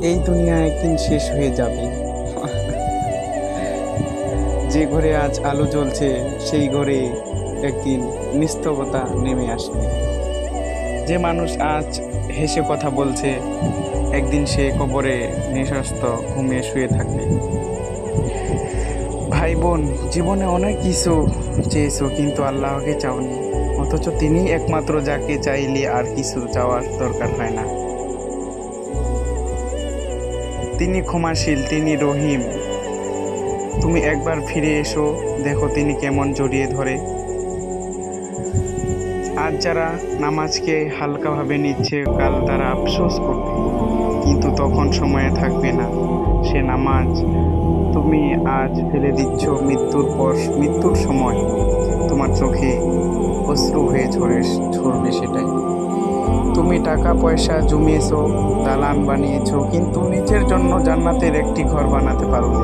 এই দুনিয়া একদিন শেষ হয়ে যাবে। যে ঘরে আজ আলো জ্বলছে সেই ঘরে একদিন নিস্তবতা নেমে আসবে। যে মানুষ আজ হেসে কথা বলছে একদিন সে কবরে নিঃস্বস্ত ঘুমিয়ে শুয়ে থাকবে। ভাই বোন, জীবনে অনেক কিছু চেয়েছো কিন্তু আল্লাহকে চাওনি, অথচ তিনি একমাত্র যাকে চাইলে আর কিছু চাওয়ার দরকার হয় না। তিনি ক্ষমাশীল, তিনি রহিম। তুমি একবার ফিরে এসো, দেখো তিনি কেমন জড়িয়ে ধরে। আজ যারা নামাজকে হালকাভাবে নিচ্ছে কাল তারা আফসোস করবে, কিন্তু তখন সময়ে থাকবে না সে নামাজ তুমি আজ ফেলে দিচ্ছ। মৃত্যুর সময় তোমার চোখে অশ্রু হয়ে ঝরবে সেটাই। তুমি টাকা পয়সা জমিয়েছো, দালান বানিয়েছো, কিন্তু নিজের জন্য জান্নাতের একটি ঘর বানাতে পারোনি।